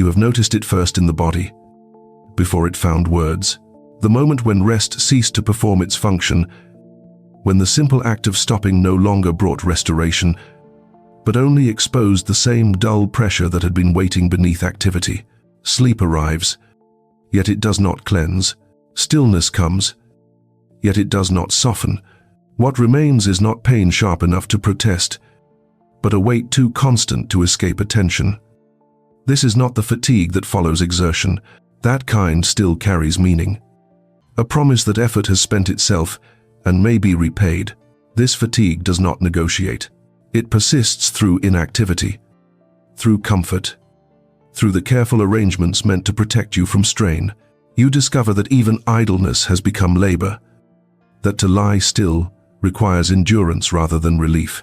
You have noticed it first in the body, before it found words. The moment when rest ceased to perform its function, when the simple act of stopping no longer brought restoration, but only exposed the same dull pressure that had been waiting beneath activity. Sleep arrives, yet it does not cleanse. Stillness comes, yet it does not soften. What remains is not pain sharp enough to protest, but a weight too constant to escape attention. This is not the fatigue that follows exertion. That kind still carries meaning. A promise that effort has spent itself and may be repaid. This fatigue does not negotiate. It persists through inactivity, through comfort, through the careful arrangements meant to protect you from strain. You discover that even idleness has become labor, that to lie still requires endurance rather than relief.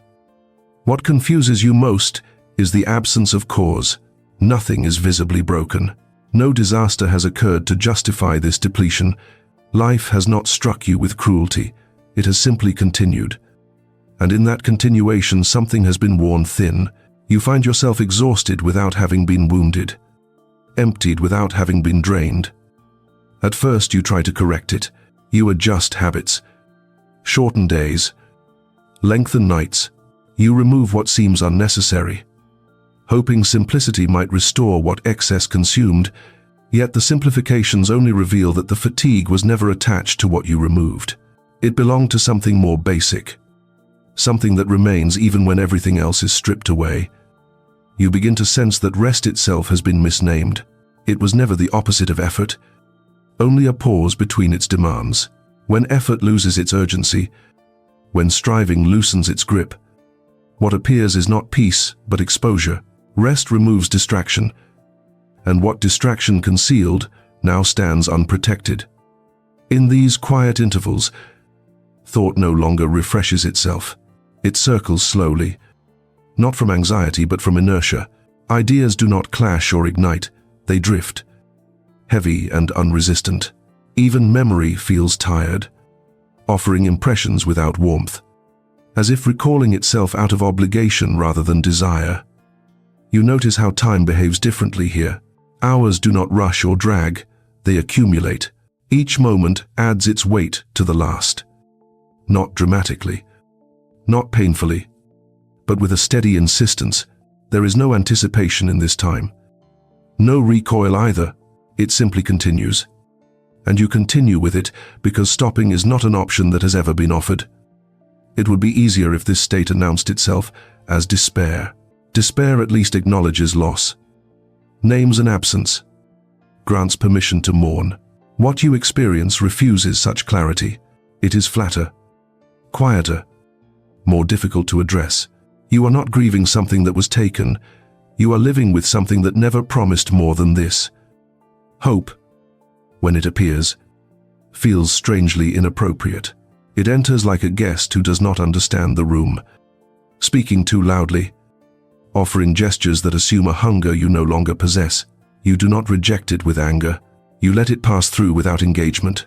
What confuses you most is the absence of cause. Nothing is visibly broken. No disaster has occurred to justify this depletion. Life has not struck you with cruelty. It has simply continued. And in that continuation, something has been worn thin. You find yourself exhausted without having been wounded, emptied without having been drained. At first, you try to correct it. You adjust habits, shorten days, lengthen nights. You remove what seems unnecessary, hoping simplicity might restore what excess consumed, yet the simplifications only reveal that the fatigue was never attached to what you removed. It belonged to something more basic, something that remains even when everything else is stripped away. You begin to sense that rest itself has been misnamed. It was never the opposite of effort, only a pause between its demands. When effort loses its urgency, when striving loosens its grip, what appears is not peace, but exposure. Rest removes distraction, and what distraction concealed now stands unprotected. In these quiet intervals, thought no longer refreshes itself. It circles slowly, not from anxiety but from inertia. Ideas do not clash or ignite, they drift, heavy and unresistant. Even memory feels tired, offering impressions without warmth, as if recalling itself out of obligation rather than desire. You notice how time behaves differently here. Hours do not rush or drag, they accumulate. Each moment adds its weight to the last. Not dramatically, not painfully, but with a steady insistence. There is no anticipation in this time. No recoil either, it simply continues. And you continue with it because stopping is not an option that has ever been offered. It would be easier if this state announced itself as despair. Despair at least acknowledges loss, names an absence, grants permission to mourn. What you experience refuses such clarity. It is flatter, quieter, more difficult to address. You are not grieving something that was taken. You are living with something that never promised more than this. Hope, when it appears, feels strangely inappropriate. It enters like a guest who does not understand the room, speaking too loudly, offering gestures that assume a hunger you no longer possess. You do not reject it with anger. You let it pass through without engagement,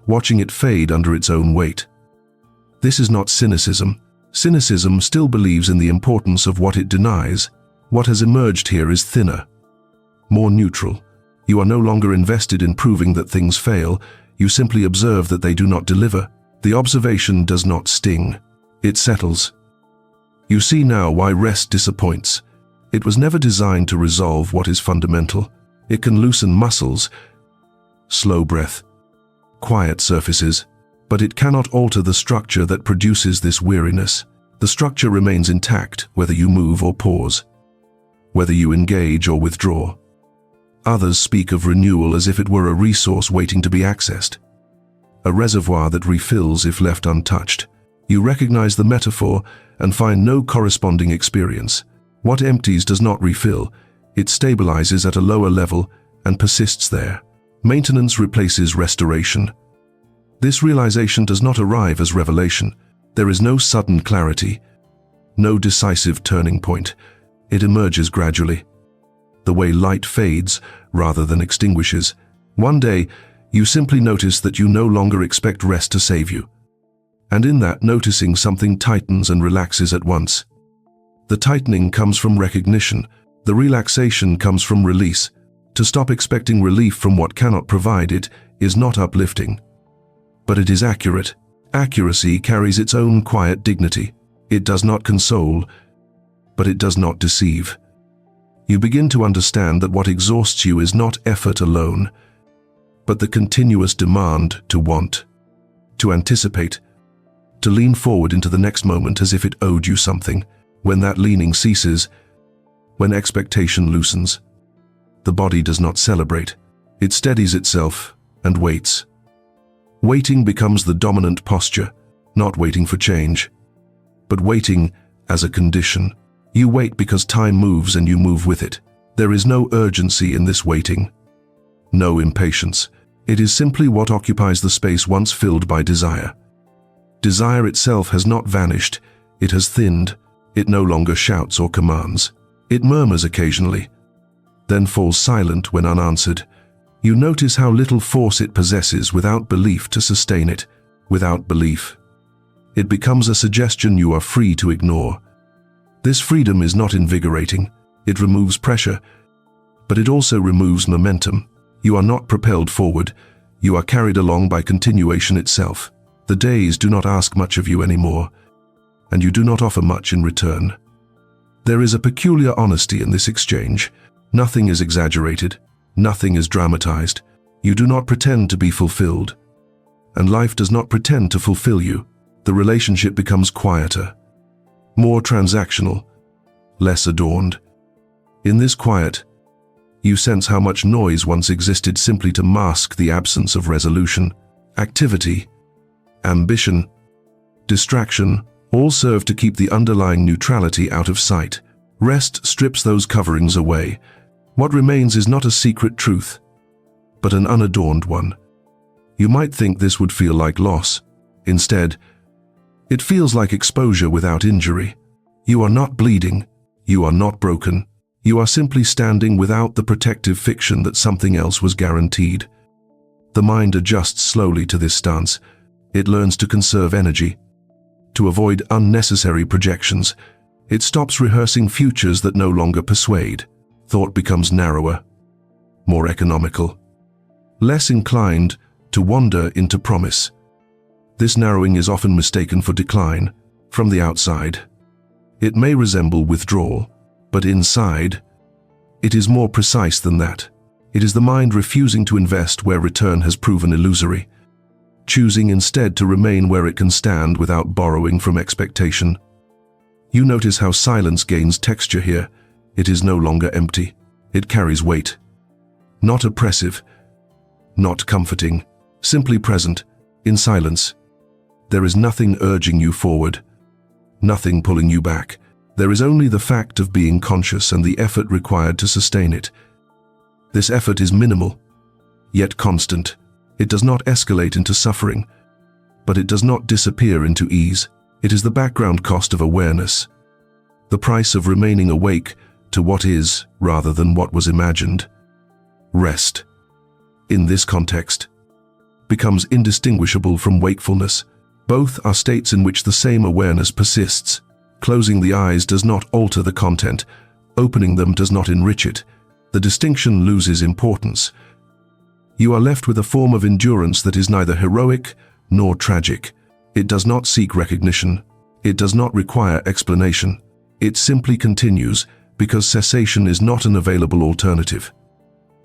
watching it fade under its own weight. This is not cynicism. Cynicism still believes in the importance of what it denies. What has emerged here is thinner, more neutral. You are no longer invested in proving that things fail. You simply observe that they do not deliver. The observation does not sting. It settles. You see now why rest disappoints. It was never designed to resolve what is fundamental. It can loosen muscles, slow breath, quiet surfaces, but it cannot alter the structure that produces this weariness. The structure remains intact whether you move or pause, whether you engage or withdraw. Others speak of renewal as if it were a resource waiting to be accessed, a reservoir that refills if left untouched. You recognize the metaphor and find no corresponding experience. What empties does not refill. It stabilizes at a lower level and persists there. Maintenance replaces restoration. This realization does not arrive as revelation. There is no sudden clarity, no decisive turning point. It emerges gradually, the way light fades rather than extinguishes. One day, you simply notice that you no longer expect rest to save you. And in that noticing, something tightens and relaxes at once. The tightening comes from recognition, The relaxation comes from release. To stop expecting relief from what cannot provide it is not uplifting. But it is accurate. Accuracy carries its own quiet dignity. It does not console, but it does not deceive. You begin to understand that what exhausts you is not effort alone, but the continuous demand to want, to anticipate, to lean forward into the next moment as if it owed you something. When that leaning ceases, when expectation loosens, the body does not celebrate. It steadies itself and waits. Waiting becomes the dominant posture, not waiting for change, but waiting as a condition. You wait because time moves and you move with it. There is no urgency in this waiting, no impatience. It is simply what occupies the space once filled by desire. Desire itself has not vanished, it has thinned. It no longer shouts or commands. It murmurs occasionally, then falls silent when unanswered. You notice how little force it possesses without belief to sustain it. Without belief, it becomes a suggestion you are free to ignore. This freedom is not invigorating. It removes pressure, but it also removes momentum. You are not propelled forward. You are carried along by continuation itself. The days do not ask much of you anymore, and you do not offer much in return. There is a peculiar honesty in this exchange. Nothing is exaggerated. Nothing is dramatized. You do not pretend to be fulfilled, and life does not pretend to fulfill you. The relationship becomes quieter, more transactional, less adorned. In this quiet, you sense how much noise once existed simply to mask the absence of resolution. Activity, ambition, distraction, all serve to keep the underlying neutrality out of sight. Rest strips those coverings away. What remains is not a secret truth, but an unadorned one. You might think this would feel like loss. Instead, it feels like exposure without injury. You are not bleeding. You are not broken. You are simply standing without the protective fiction that something else was guaranteed. The mind adjusts slowly to this stance. It learns to conserve energy, to avoid unnecessary projections. It stops rehearsing futures that no longer persuade. Thought becomes narrower, more economical, less inclined to wander into promise. This narrowing is often mistaken for decline from the outside. It may resemble withdrawal, but inside, it is more precise than that. It is the mind refusing to invest where return has proven illusory, choosing instead to remain where it can stand without borrowing from expectation. You notice how silence gains texture here. It is no longer empty. It carries weight. Not oppressive, not comforting, simply present, in silence. There is nothing urging you forward, nothing pulling you back. There is only the fact of being conscious and the effort required to sustain it. This effort is minimal, yet constant. It does not escalate into suffering, but it does not disappear into ease. It is the background cost of awareness, the price of remaining awake to what is rather than what was imagined. Rest, in this context, becomes indistinguishable from wakefulness. Both are states in which the same awareness persists. Closing the eyes does not alter the content. Opening them does not enrich it. The distinction loses importance. You are left with a form of endurance that is neither heroic nor tragic. It does not seek recognition. It does not require explanation. It simply continues because cessation is not an available alternative,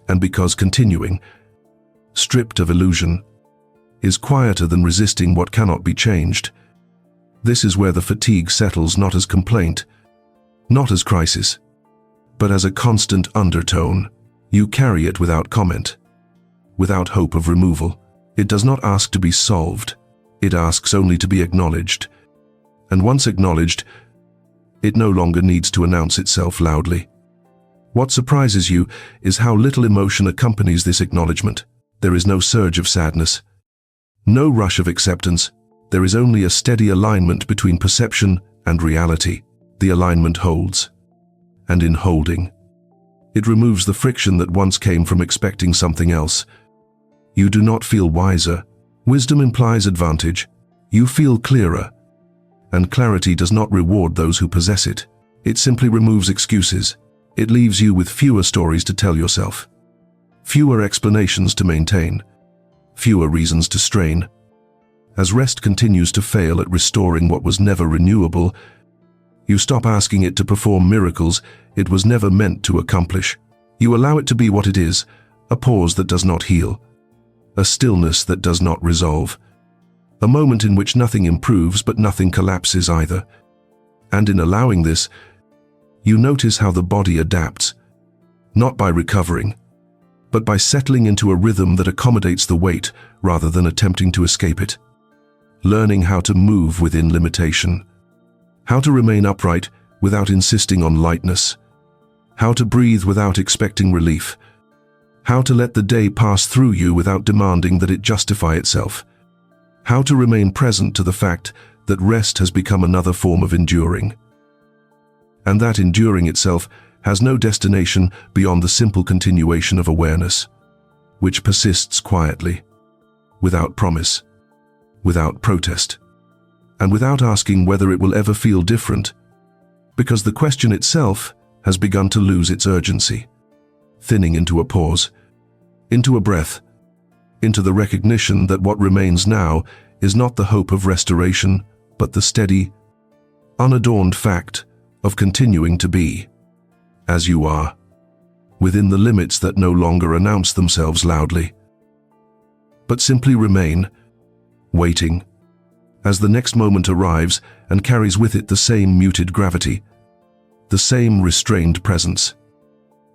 and because continuing, stripped of illusion, is quieter than resisting what cannot be changed. This is where the fatigue settles, not as complaint, not as crisis, but as a constant undertone. You carry it without comment, without hope of removal. It does not ask to be solved. It asks only to be acknowledged. And once acknowledged, it no longer needs to announce itself loudly. What surprises you is how little emotion accompanies this acknowledgement. There is no surge of sadness, no rush of acceptance. There is only a steady alignment between perception and reality. The alignment holds, and in holding, it removes the friction that once came from expecting something else. You do not feel wiser. Wisdom implies advantage. You feel clearer, and clarity does not reward those who possess it. It simply removes excuses. It leaves you with fewer stories to tell yourself, fewer explanations to maintain, fewer reasons to strain. As rest continues to fail at restoring what was never renewable, you stop asking it to perform miracles it was never meant to accomplish. You allow it to be what it is, a pause that does not heal, a stillness that does not resolve, a moment in which nothing improves but nothing collapses either. And in allowing this, you notice how the body adapts, not by recovering, but by settling into a rhythm that accommodates the weight rather than attempting to escape it. Learning how to move within limitation, how to remain upright without insisting on lightness, how to breathe without expecting relief, how to let the day pass through you without demanding that it justify itself, how to remain present to the fact that rest has become another form of enduring, and that enduring itself has no destination beyond the simple continuation of awareness, which persists quietly, without promise, without protest, and without asking whether it will ever feel different, because the question itself has begun to lose its urgency, thinning into a pause, into a breath, into the recognition that what remains now is not the hope of restoration, but the steady, unadorned fact of continuing to be, as you are, within the limits that no longer announce themselves loudly, but simply remain, waiting, as the next moment arrives and carries with it the same muted gravity, the same restrained presence,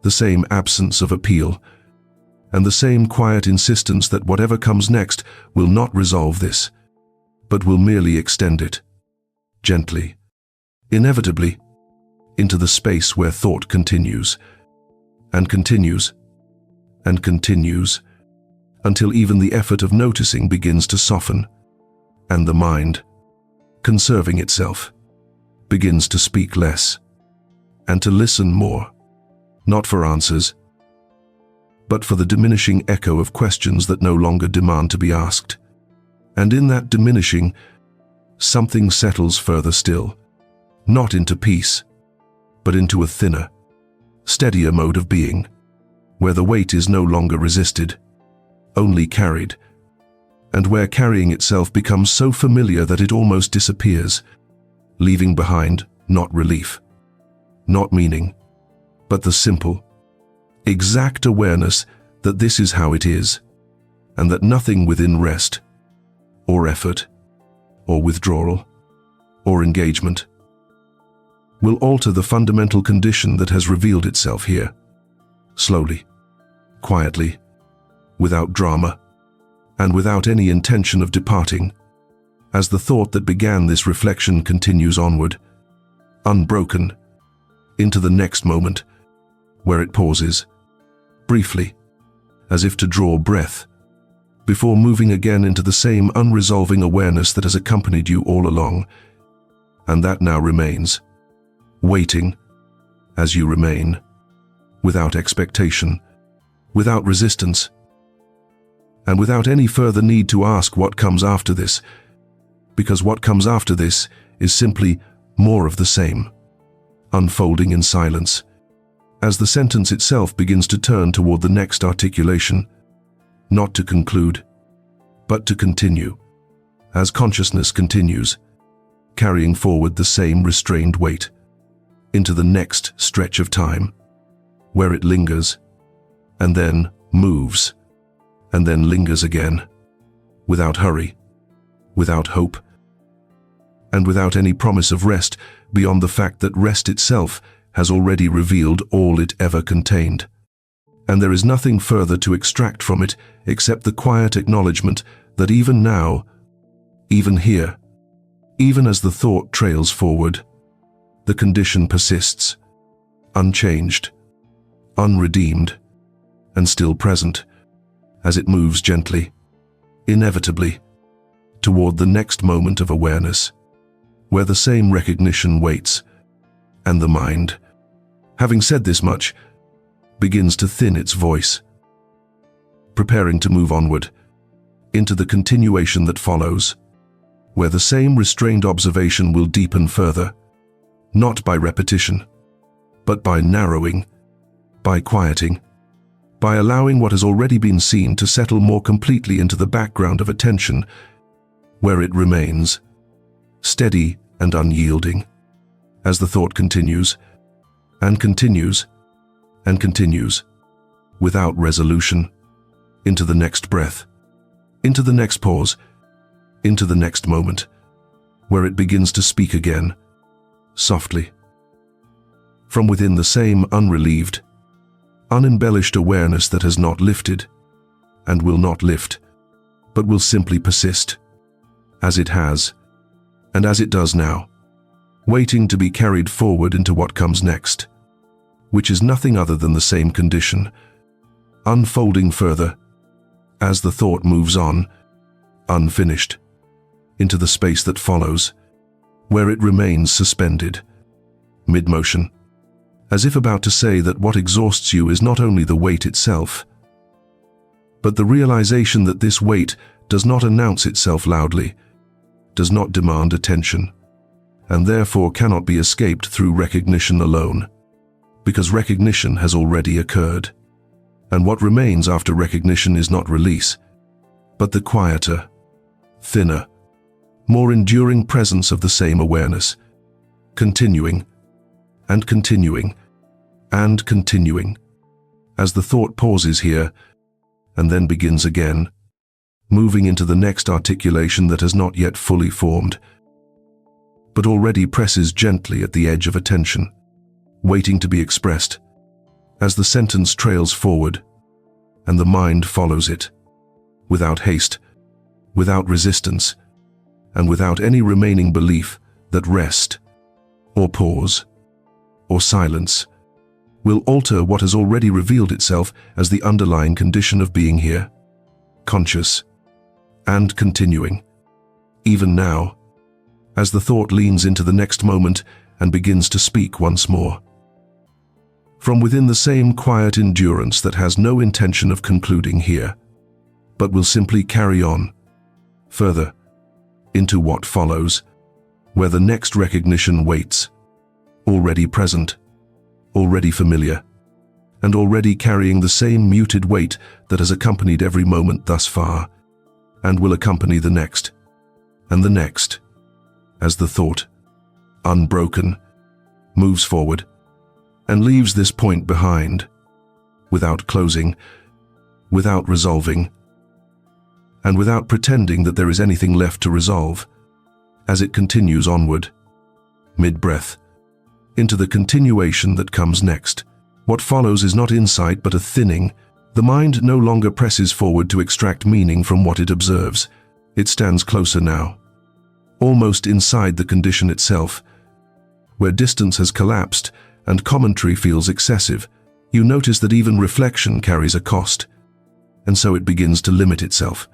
the same absence of appeal, and the same quiet insistence that whatever comes next will not resolve this, but will merely extend it, gently, inevitably, into the space where thought continues, and continues, and continues, until even the effort of noticing begins to soften, and the mind, conserving itself, begins to speak less, and to listen more, not for answers, but for the diminishing echo of questions that no longer demand to be asked. And in that diminishing, something settles further still, not into peace, but into a thinner, steadier mode of being, where the weight is no longer resisted, only carried, and where carrying itself becomes so familiar that it almost disappears, leaving behind not relief, not meaning, but the simple, exact awareness that this is how it is, and that nothing within rest, or effort, or withdrawal, or engagement, will alter the fundamental condition that has revealed itself here, slowly, quietly, without drama, and without any intention of departing, as the thought that began this reflection continues onward, unbroken, into the next moment, where it pauses, briefly, as if to draw breath, before moving again into the same unresolving awareness that has accompanied you all along, and that now remains, waiting, as you remain, without expectation, without resistance, and without any further need to ask what comes after this, because what comes after this is simply more of the same, unfolding in silence, as the sentence itself begins to turn toward the next articulation, not to conclude, but to continue, as consciousness continues, carrying forward the same restrained weight, into the next stretch of time, where it lingers, and then moves, and then lingers again, without hurry, without hope, and without any promise of rest beyond the fact that rest itself has already revealed all it ever contained. And there is nothing further to extract from it except the quiet acknowledgement that even now, even here, even as the thought trails forward, the condition persists, unchanged, unredeemed, and still present, as it moves gently, inevitably, toward the next moment of awareness, where the same recognition waits, and the mind, having said this much, begins to thin its voice, preparing to move onward, into the continuation that follows, where the same restrained observation will deepen further, not by repetition, but by narrowing, by quieting, by allowing what has already been seen to settle more completely into the background of attention, where it remains, steady and unyielding, as the thought continues, and continues, and continues, without resolution, into the next breath, into the next pause, into the next moment, where it begins to speak again, softly, from within the same unrelieved, unembellished awareness that has not lifted, and will not lift, but will simply persist, as it has, and as it does now, waiting to be carried forward into what comes next, which is nothing other than the same condition, unfolding further, as the thought moves on, unfinished, into the space that follows, where it remains suspended, mid-motion, as if about to say that what exhausts you is not only the weight itself, but the realization that this weight does not announce itself loudly, does not demand attention, and therefore cannot be escaped through recognition alone, because recognition has already occurred. And what remains after recognition is not release, but the quieter, thinner, more enduring presence of the same awareness, continuing, and continuing, and continuing, as the thought pauses here, and then begins again, moving into the next articulation that has not yet fully formed, but already presses gently at the edge of attention, waiting to be expressed, as the sentence trails forward, and the mind follows it, without haste, without resistance, and without any remaining belief that rest, or pause, or silence, will alter what has already revealed itself as the underlying condition of being here, conscious, and continuing, even now, as the thought leans into the next moment and begins to speak once more. From within the same quiet endurance that has no intention of concluding here, but will simply carry on, further, into what follows, where the next recognition waits, already present, already familiar, and already carrying the same muted weight that has accompanied every moment thus far, and will accompany the next, and the next, as the thought, unbroken, moves forward, and leaves this point behind, without closing, without resolving, and without pretending that there is anything left to resolve, as it continues onward, mid-breath, into the continuation that comes next. What follows is not insight but a thinning. The mind no longer presses forward to extract meaning from what it observes. It stands closer now, almost inside the condition itself, where distance has collapsed and commentary feels excessive. You notice that even reflection carries a cost, and so it begins to limit itself.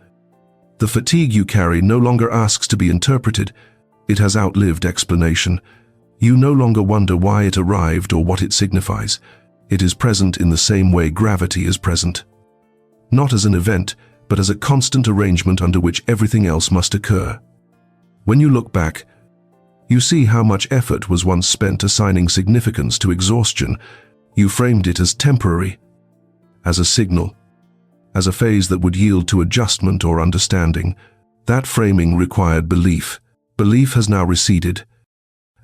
The fatigue you carry no longer asks to be interpreted. It has outlived explanation. You no longer wonder why it arrived or what it signifies. It is present in the same way gravity is present. Not as an event, but as a constant arrangement under which everything else must occur. When you look back, you see how much effort was once spent assigning significance to exhaustion. You framed it as temporary, as a signal, as a phase that would yield to adjustment or understanding. That framing required belief. Belief has now receded,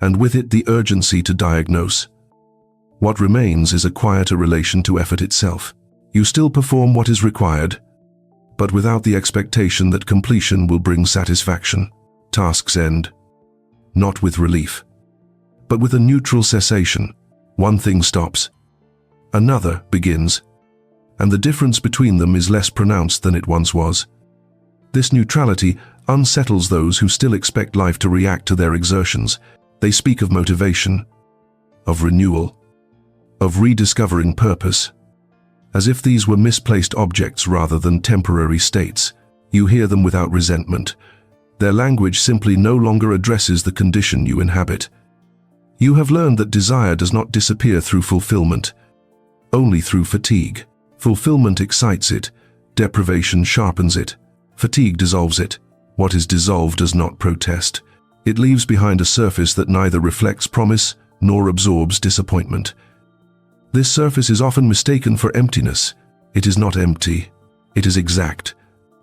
and with it the urgency to diagnose. What remains is a quieter relation to effort itself. You still perform what is required, but without the expectation that completion will bring satisfaction. Tasks end, not with relief, but with a neutral cessation. One thing stops, another begins, and the difference between them is less pronounced than it once was. This neutrality unsettles those who still expect life to react to their exertions. They speak of motivation, of renewal, of rediscovering purpose, as if these were misplaced objects rather than temporary states. You hear them without resentment. Their language simply no longer addresses the condition you inhabit. You have learned that desire does not disappear through fulfillment, only through fatigue. Fulfillment excites it, deprivation sharpens it, fatigue dissolves it. What is dissolved does not protest. It leaves behind a surface that neither reflects promise nor absorbs disappointment. This surface is often mistaken for emptiness. It is not empty. It is exact.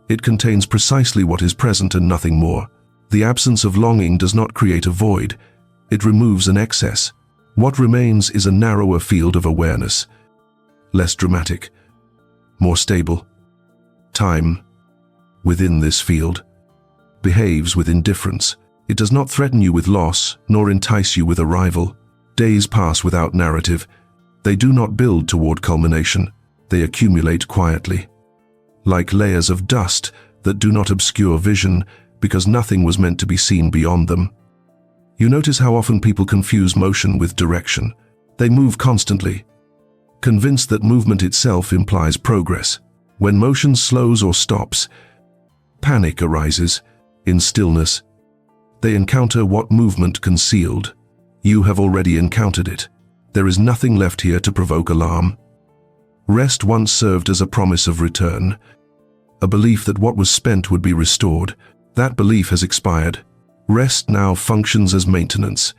It contains precisely what is present and nothing more. The absence of longing does not create a void. It removes an excess. What remains is a narrower field of awareness. Less dramatic. More stable. Time, within this field, behaves with indifference. It does not threaten you with loss, nor entice you with arrival. Days pass without narrative. They do not build toward culmination. They accumulate quietly, like layers of dust that do not obscure vision because nothing was meant to be seen beyond them. You notice how often people confuse motion with direction. They move constantly, convinced that movement itself implies progress. When motion slows or stops, panic arises. In stillness, they encounter what movement concealed. You have already encountered it. There is nothing left here to provoke alarm. Rest once served as a promise of return, a belief that what was spent would be restored. That belief has expired. Rest now functions as maintenance,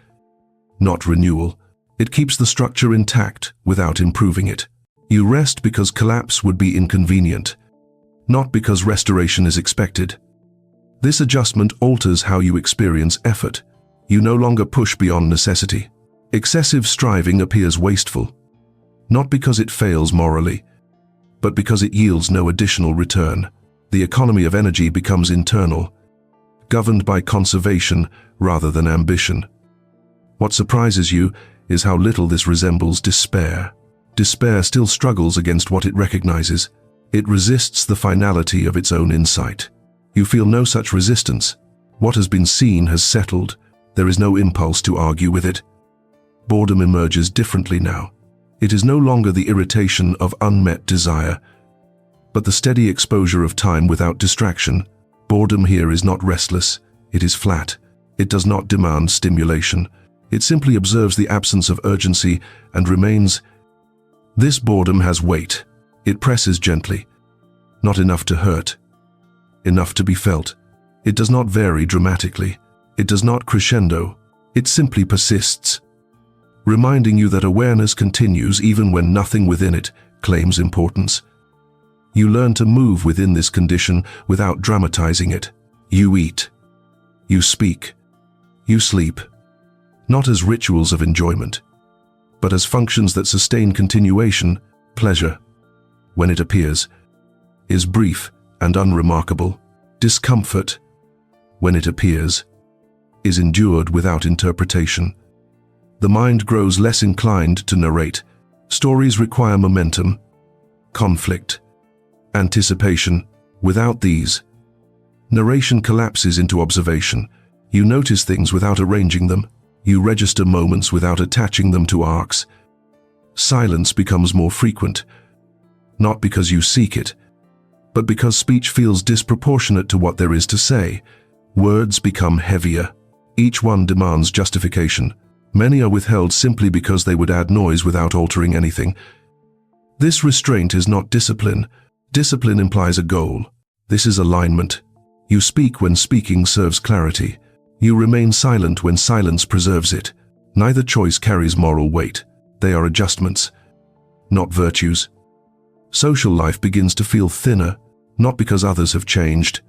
not renewal. It keeps the structure intact without improving it. You rest because collapse would be inconvenient, not because restoration is expected. This adjustment alters how you experience effort. You no longer push beyond necessity. Excessive striving appears wasteful, not because it fails morally, but because it yields no additional return. The economy of energy becomes internal, governed by conservation rather than ambition. What surprises you is how little this resembles despair. Despair still struggles against what it recognizes. It resists the finality of its own insight. You feel no such resistance. What has been seen has settled. There is no impulse to argue with it. Boredom emerges differently now. It is no longer the irritation of unmet desire, but the steady exposure of time without distraction. Boredom here is not restless. It is flat. It does not demand stimulation. It simply observes the absence of urgency and remains. This boredom has weight. It presses gently. Not enough to hurt. Enough to be felt. It does not vary dramatically. It does not crescendo. It simply persists, reminding you that awareness continues even when nothing within it claims importance. You learn to move within this condition without dramatizing it. You eat. You speak. You sleep. Not as rituals of enjoyment, but as functions that sustain continuation. Pleasure, when it appears, is brief and unremarkable. Discomfort, when it appears, is endured without interpretation. The mind grows less inclined to narrate. Stories require momentum, conflict, anticipation. Without these, narration collapses into observation. You notice things without arranging them. You register moments without attaching them to arcs. Silence becomes more frequent, not because you seek it, but because speech feels disproportionate to what there is to say. Words become heavier. Each one demands justification. Many are withheld simply because they would add noise without altering anything. This restraint is not discipline. Discipline implies a goal. This is alignment. You speak when speaking serves clarity. You remain silent when silence preserves it. Neither choice carries moral weight. They are adjustments, not virtues. Social life begins to feel thinner, not because others have changed,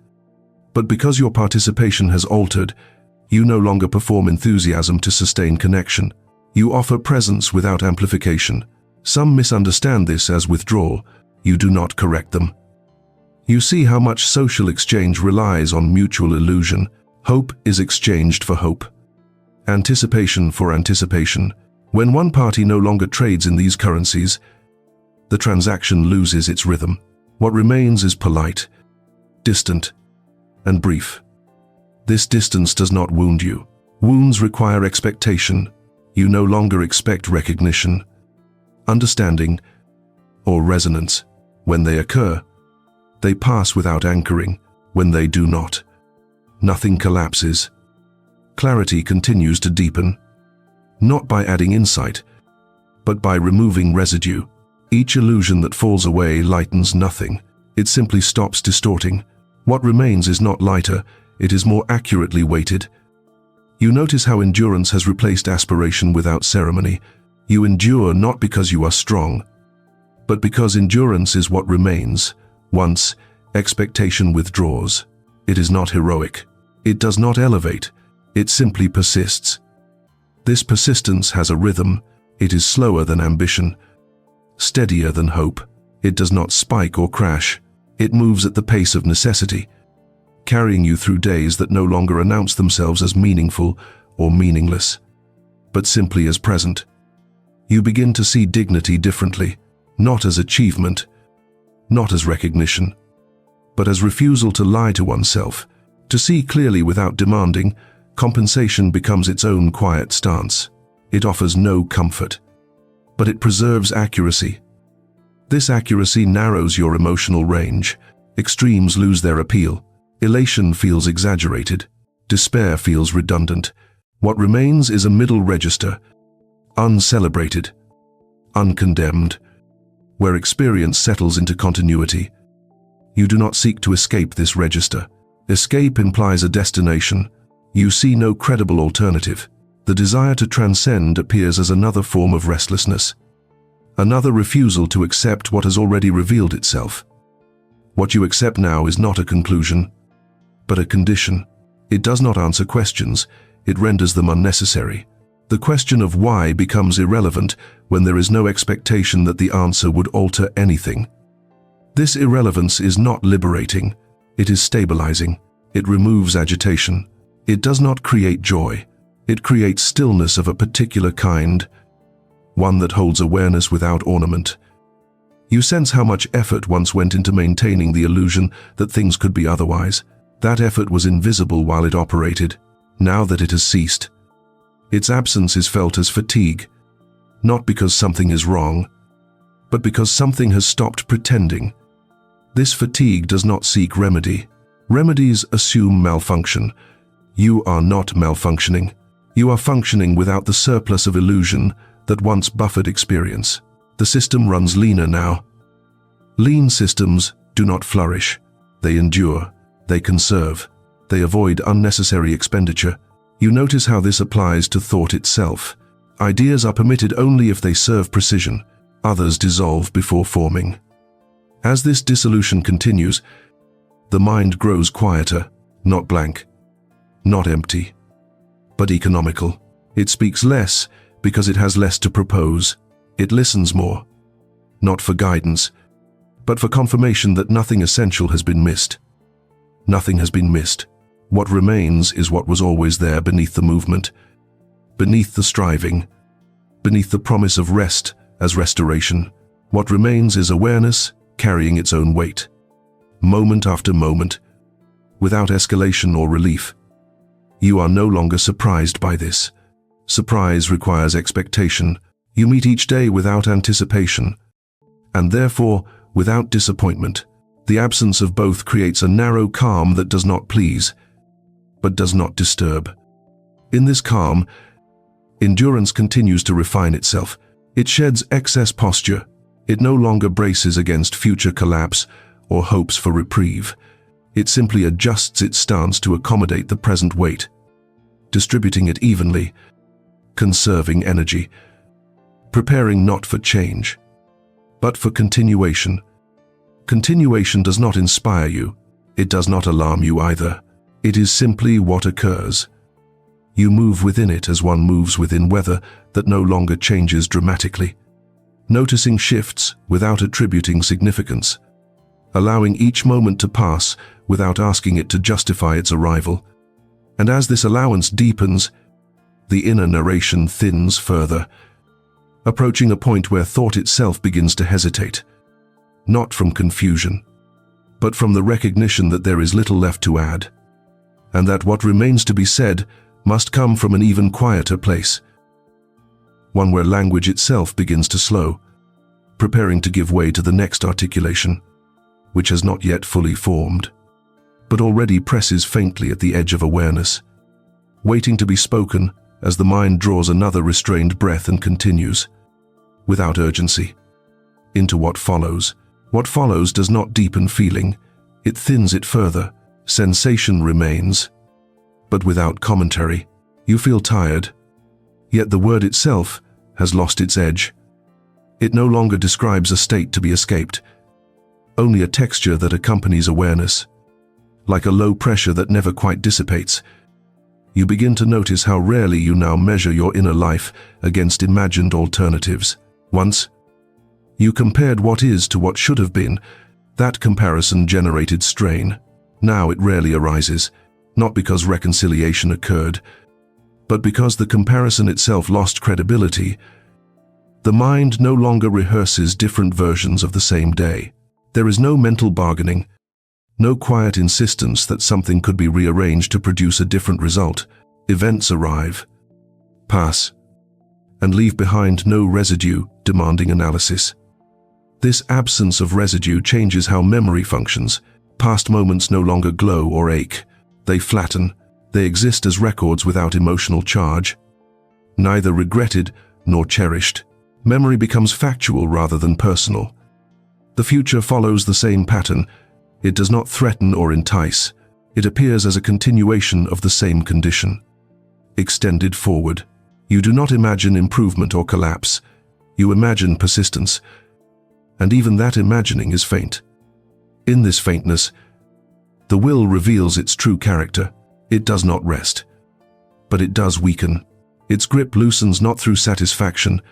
but because your participation has altered. You no longer perform enthusiasm to sustain connection. You offer presence without amplification. Some misunderstand this as withdrawal. You do not correct them. You see how much social exchange relies on mutual illusion. Hope is exchanged for hope. Anticipation for anticipation. When one party no longer trades in these currencies, the transaction loses its rhythm. What remains is polite, distant, and brief. This distance does not wound you. Wounds require expectation. You no longer expect recognition, understanding, or resonance. When they occur, they pass without anchoring. When they do not, nothing collapses. Clarity continues to deepen, not by adding insight, but by removing residue. Each illusion that falls away lightens nothing. It simply stops distorting. What remains is not lighter, it is more accurately weighted. You notice how endurance has replaced aspiration without ceremony. You endure not because you are strong, but because endurance is what remains. Once expectation withdraws, it is not heroic. It does not elevate. It simply persists. This persistence has a rhythm. It is slower than ambition, steadier than hope. It does not spike or crash. It moves at the pace of necessity, carrying you through days that no longer announce themselves as meaningful or meaningless, but simply as present. You begin to see dignity differently, not as achievement, not as recognition, but as refusal to lie to oneself, to see clearly without demanding. Compensation becomes its own quiet stance. It offers no comfort, but it preserves accuracy. This accuracy narrows your emotional range. Extremes lose their appeal. Elation feels exaggerated. Despair feels redundant. What remains is a middle register, uncelebrated, uncondemned, where experience settles into continuity. You do not seek to escape this register. Escape implies a destination. You see no credible alternative. The desire to transcend appears as another form of restlessness, another refusal to accept what has already revealed itself. What you accept now is not a conclusion, but a condition. It does not answer questions. It renders them unnecessary. The question of why becomes irrelevant when there is no expectation that the answer would alter anything. This irrelevance is not liberating. It is stabilizing. It removes agitation. It does not create joy. It creates stillness of a particular kind, one that holds awareness without ornament. You sense how much effort once went into maintaining the illusion that things could be otherwise. That effort was invisible while it operated. Now that it has ceased, its absence is felt as fatigue, not because something is wrong, but because something has stopped pretending. This fatigue does not seek remedy. Remedies assume malfunction. You are not malfunctioning. You are functioning without the surplus of illusion that once buffered experience. The system runs leaner now. Lean systems do not flourish. They endure. They conserve. They avoid unnecessary expenditure. You notice how this applies to thought itself. Ideas are permitted only if they serve precision. Others dissolve before forming. As this dissolution continues, the mind grows quieter, not blank, not empty, but economical. It speaks less because it has less to propose. It listens more, not for guidance, but for confirmation that nothing essential has been missed. Nothing has been missed. What remains is what was always there beneath the movement, beneath the striving, beneath the promise of rest as restoration. What remains is awareness carrying its own weight, moment after moment, without escalation or relief. You are no longer surprised by this. Surprise requires expectation. You meet each day without anticipation, and therefore without disappointment. The absence of both creates a narrow calm that does not please, but does not disturb. In this calm, endurance continues to refine itself. It sheds excess posture. It no longer braces against future collapse or hopes for reprieve. It simply adjusts its stance to accommodate the present weight, distributing it evenly, conserving energy, preparing not for change, but for continuation. Continuation does not inspire you. It does not alarm you either. It is simply what occurs. You move within it as one moves within weather that no longer changes dramatically, noticing shifts without attributing significance, allowing each moment to pass without asking it to justify its arrival. And as this allowance deepens, the inner narration thins further, approaching a point where thought itself begins to hesitate, not from confusion, but from the recognition that there is little left to add, and that what remains to be said must come from an even quieter place, one where language itself begins to slow, preparing to give way to the next articulation, which has not yet fully formed, but already presses faintly at the edge of awareness, waiting to be spoken as the mind draws another restrained breath and continues, without urgency, into what follows. What follows does not deepen feeling, it thins it further. Sensation remains, but without commentary. You feel tired, yet the word itself has lost its edge. It no longer describes a state to be escaped, only a texture that accompanies awareness. Like a low pressure that never quite dissipates, you begin to notice how rarely you now measure your inner life against imagined alternatives. Once, you compared what is to what should have been. That comparison generated strain. Now it rarely arises, not because reconciliation occurred, but because the comparison itself lost credibility. The mind no longer rehearses different versions of the same day. There is no mental bargaining, no quiet insistence that something could be rearranged to produce a different result. Events arrive, pass, and leave behind no residue demanding analysis. This absence of residue changes how memory functions. Past moments no longer glow or ache. They flatten. They exist as records without emotional charge, neither regretted nor cherished. Memory becomes factual rather than personal. The future follows the same pattern. It does not threaten or entice. It appears as a continuation of the same condition. Extended forward. You do not imagine improvement or collapse. You imagine persistence. And even that imagining is faint. In this faintness, the will reveals its true character. It does not rest, but it does weaken. Its grip loosens not through satisfaction,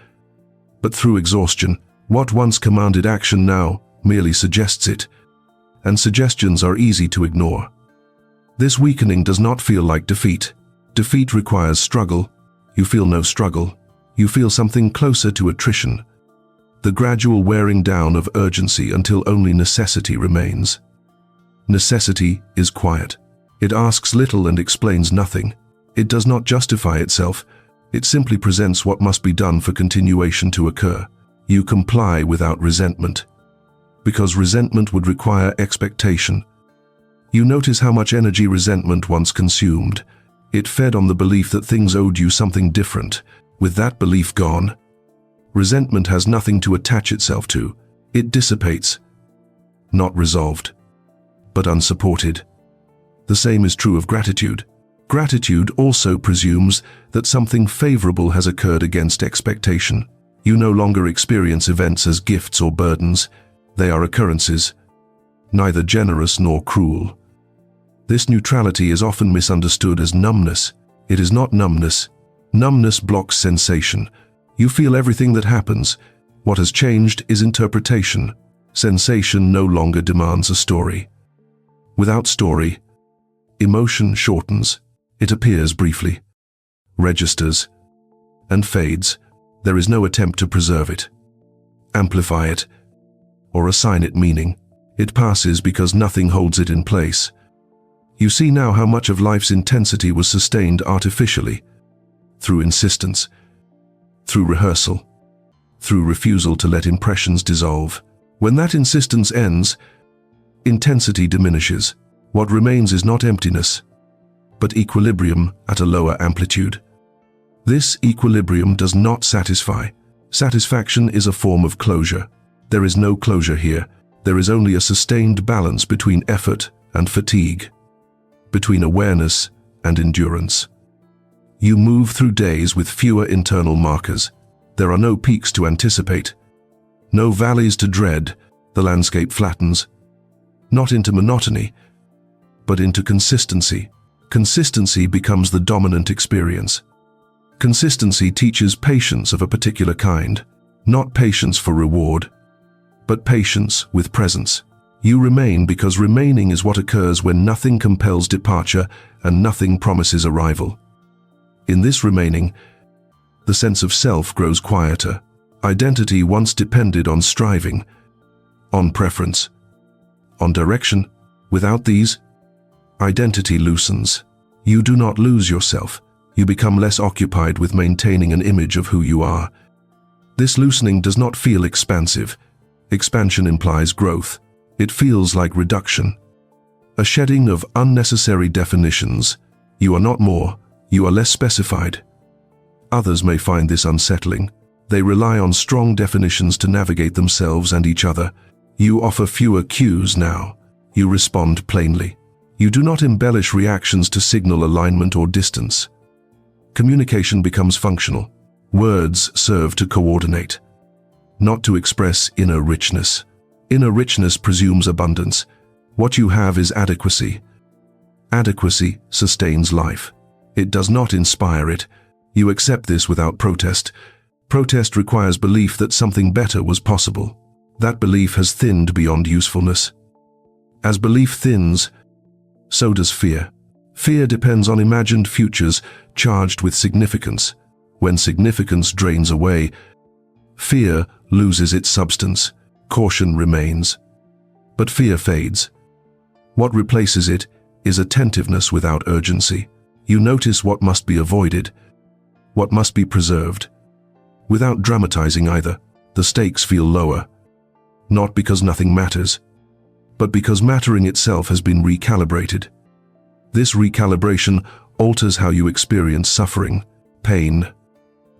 but through exhaustion. What once commanded action now merely suggests it, and suggestions are easy to ignore. This weakening does not feel like defeat. Defeat requires struggle. You feel no struggle. You feel something closer to attrition. The gradual wearing down of urgency until only necessity remains. Necessity is quiet. It asks little and explains nothing. It does not justify itself. It simply presents what must be done for continuation to occur. You comply without resentment, because resentment would require expectation. You notice how much energy resentment once consumed. It fed on the belief that things owed you something different. With that belief gone, resentment has nothing to attach itself to. It dissipates, not resolved, but unsupported. The same is true of gratitude. Gratitude also presumes that something favorable has occurred against expectation. You no longer experience events as gifts or burdens. They are occurrences, neither generous nor cruel. This neutrality is often misunderstood as numbness. It is not numbness. Numbness blocks sensation. You feel everything that happens. What has changed is interpretation. Sensation no longer demands a story. Without story, emotion shortens. It appears briefly, registers, and fades. There is no attempt to preserve it, amplify it, or assign it meaning. It passes because nothing holds it in place. You see now how much of life's intensity was sustained artificially, through insistence, through rehearsal, through refusal to let impressions dissolve. When that insistence ends, intensity diminishes. What remains is not emptiness, but equilibrium at a lower amplitude. This equilibrium does not satisfy. Satisfaction is a form of closure. There is no closure here. There is only a sustained balance between effort and fatigue, between awareness and endurance. You move through days with fewer internal markers. There are no peaks to anticipate, no valleys to dread. The landscape flattens, not into monotony, but into consistency. Consistency becomes the dominant experience. Consistency teaches patience of a particular kind, not patience for reward, but patience with presence. You remain because remaining is what occurs when nothing compels departure and nothing promises arrival. In this remaining, the sense of self grows quieter. Identity once depended on striving, on preference, on direction. Without these, identity loosens. You do not lose yourself. You become less occupied with maintaining an image of who you are. This loosening does not feel expansive. Expansion implies growth. It feels like reduction, a shedding of unnecessary definitions. You are not more, you are less specified. Others may find this unsettling. They rely on strong definitions to navigate themselves and each other. You offer fewer cues now. You respond plainly. You do not embellish reactions to signal alignment or distance. Communication becomes functional. Words serve to coordinate, not to express inner richness. Inner richness presumes abundance. What you have is adequacy. Adequacy sustains life. It does not inspire it. You accept this without protest. Protest requires belief that something better was possible. That belief has thinned beyond usefulness. As belief thins, so does fear. Fear depends on imagined futures charged with significance. When significance drains away, fear loses its substance. Caution remains. But fear fades. What replaces it is attentiveness without urgency. You notice what must be avoided, what must be preserved. Without dramatizing either, the stakes feel lower. Not because nothing matters, but because mattering itself has been recalibrated. This recalibration alters how you experience suffering. Pain,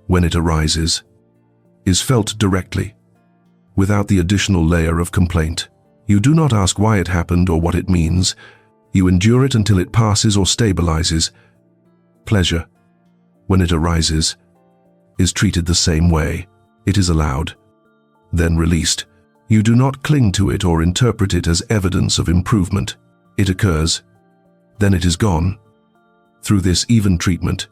when it arises, is felt directly, without the additional layer of complaint. You do not ask why it happened or what it means. You endure it until it passes or stabilizes. Pleasure, when it arises, is treated the same way. It is allowed, then released. You do not cling to it or interpret it as evidence of improvement. It occurs, then it is gone. Through this even treatment,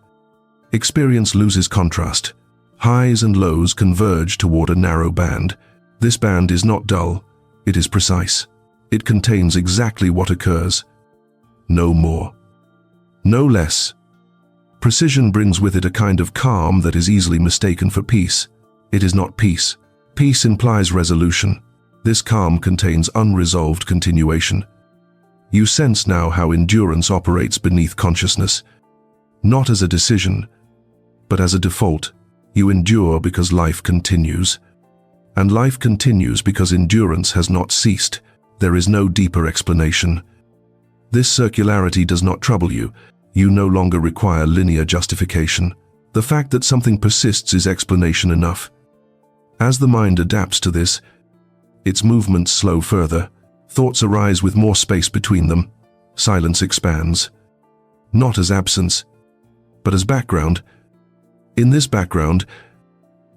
experience loses contrast. Highs and lows converge toward a narrow band. This band is not dull, it is precise. It contains exactly what occurs. No more. No less. Precision brings with it a kind of calm that is easily mistaken for peace. It is not peace. Peace implies resolution. This calm contains unresolved continuation. You sense now how endurance operates beneath consciousness. Not as a decision, but as a default. You endure because life continues. And life continues because endurance has not ceased. There is no deeper explanation. This circularity does not trouble you. You no longer require linear justification. The fact that something persists is explanation enough. As the mind adapts to this, its movements slow further. Thoughts arise with more space between them. Silence expands. Not as absence, but as background. In this background,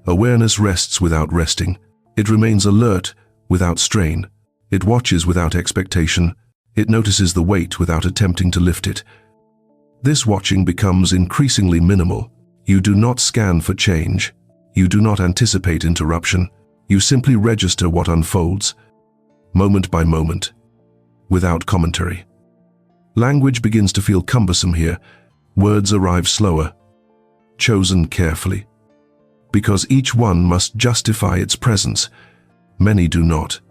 awareness rests without resting. It remains alert without strain. It watches without expectation. It notices the weight without attempting to lift it. This watching becomes increasingly minimal. You do not scan for change. You do not anticipate interruption. You simply register what unfolds, moment by moment, without commentary. Language begins to feel cumbersome here. Words arrive slower, chosen carefully. Because each one must justify its presence, many do not.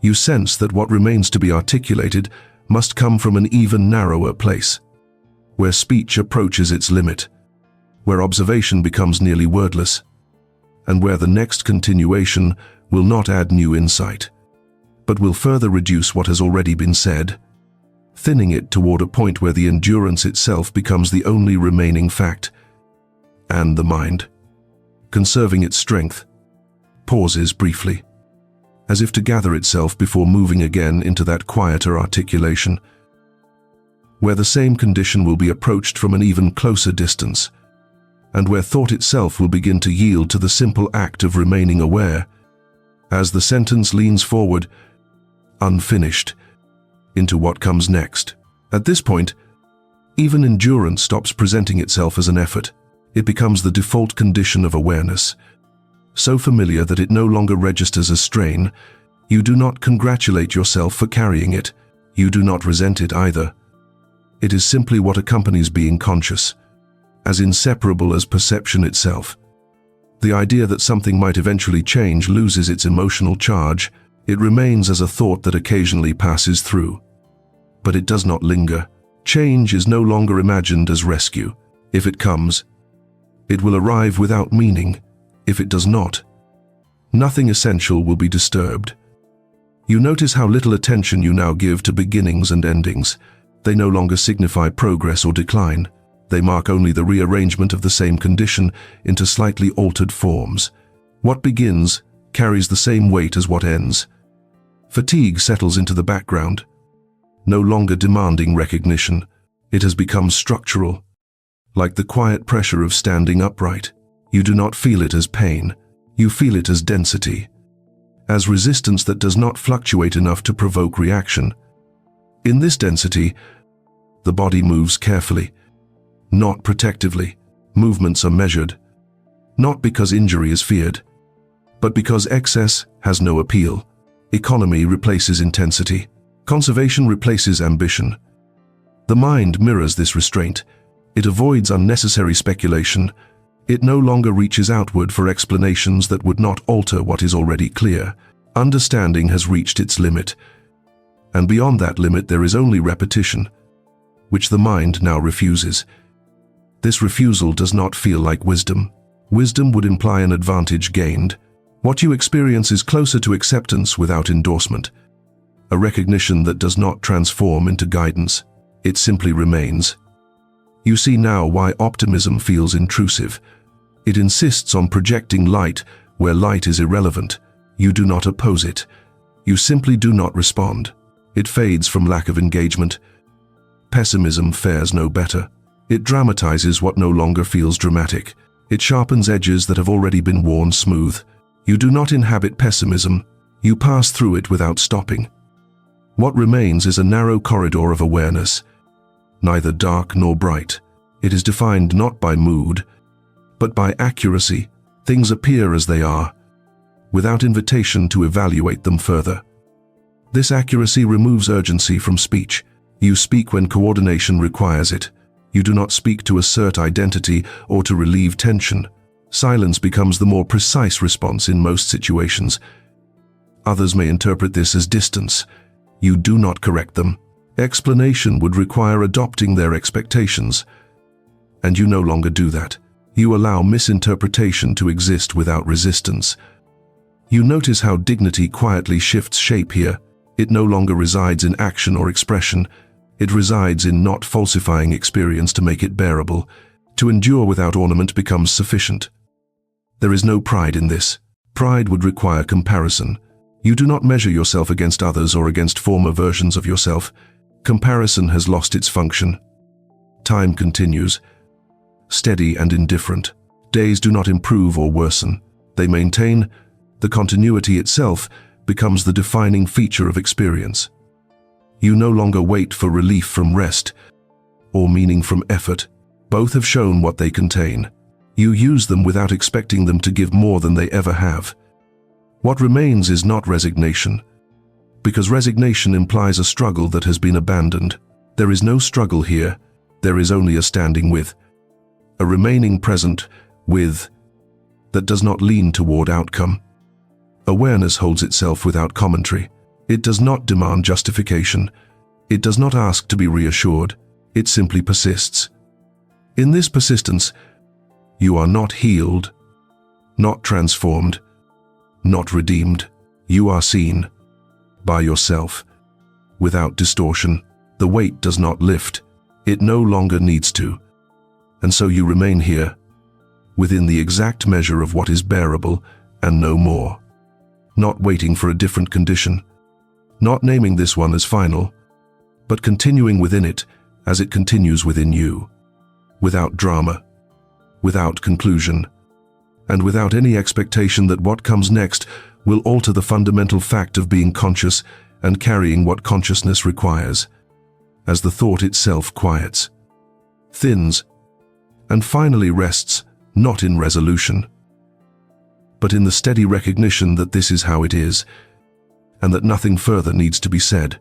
You sense that what remains to be articulated must come from an even narrower place, where speech approaches its limit, where observation becomes nearly wordless, and where the next continuation will not add new insight, but will further reduce what has already been said, thinning it toward a point where the endurance itself becomes the only remaining fact, and the mind, conserving its strength, pauses briefly, as if to gather itself before moving again into that quieter articulation, where the same condition will be approached from an even closer distance, and where thought itself will begin to yield to the simple act of remaining aware, as the sentence leans forward, unfinished, into what comes next. At this point, even endurance stops presenting itself as an effort. It becomes the default condition of awareness, so familiar that it no longer registers as strain. You do not congratulate yourself for carrying it. You do not resent it either. It is simply what accompanies being conscious, as inseparable as perception itself. The idea that something might eventually change loses its emotional charge. It remains as a thought that occasionally passes through. But it does not linger. Change is no longer imagined as rescue. If it comes, it will arrive without meaning. If it does not, nothing essential will be disturbed. You notice how little attention you now give to beginnings and endings. They no longer signify progress or decline. They mark only the rearrangement of the same condition into slightly altered forms. What begins carries the same weight as what ends. Fatigue settles into the background, no longer demanding recognition. It has become structural, like the quiet pressure of standing upright. You do not feel it as pain. You feel it as density, as resistance that does not fluctuate enough to provoke reaction. In this density, the body moves carefully, not protectively. Movements are measured, not because injury is feared, but because excess has no appeal. Economy replaces intensity. Conservation replaces ambition. The mind mirrors this restraint. It avoids unnecessary speculation. It no longer reaches outward for explanations that would not alter what is already clear. Understanding has reached its limit, and beyond that limit there is only repetition, which the mind now refuses. This refusal does not feel like wisdom. Wisdom would imply an advantage gained. What you experience is closer to acceptance without endorsement, a recognition that does not transform into guidance. It simply remains. You see now why optimism feels intrusive. It insists on projecting light where light is irrelevant. You do not oppose it. You simply do not respond. It fades from lack of engagement. Pessimism fares no better. It dramatizes what no longer feels dramatic. It sharpens edges that have already been worn smooth. You do not inhabit pessimism. You pass through it without stopping. What remains is a narrow corridor of awareness, neither dark nor bright. It is defined not by mood, but by accuracy. Things appear as they are, without invitation to evaluate them further. This accuracy removes urgency from speech. You speak when coordination requires it. You do not speak to assert identity or to relieve tension. Silence becomes the more precise response in most situations. Others may interpret this as distance. You do not correct them. Explanation would require adopting their expectations, and you no longer do that. You allow misinterpretation to exist without resistance. You notice how dignity quietly shifts shape here. It no longer resides in action or expression. It resides in not falsifying experience to make it bearable. To endure without ornament becomes sufficient. There is no pride in this. Pride would require comparison. You do not measure yourself against others or against former versions of yourself. Comparison has lost its function. Time continues, steady and indifferent. Days do not improve or worsen. They maintain. The continuity itself becomes the defining feature of experience. You no longer wait for relief from rest or meaning from effort. Both have shown what they contain. You use them without expecting them to give more than they ever have. What remains is not resignation, because resignation implies a struggle that has been abandoned. There is no struggle here. There is only a standing with, a remaining present with, that does not lean toward outcome. Awareness holds itself without commentary. It does not demand justification. It does not ask to be reassured. It simply persists. In this persistence, you are not healed, not transformed, not redeemed. You are seen by yourself, without distortion. The weight does not lift. It no longer needs to. And so you remain here, within the exact measure of what is bearable and no more. Not waiting for a different condition, not naming this one as final, but continuing within it as it continues within you, without drama, without conclusion, and without any expectation that what comes next will alter the fundamental fact of being conscious and carrying what consciousness requires, as the thought itself quiets, thins, and finally rests, not in resolution, but in the steady recognition that this is how it is, and that nothing further needs to be said.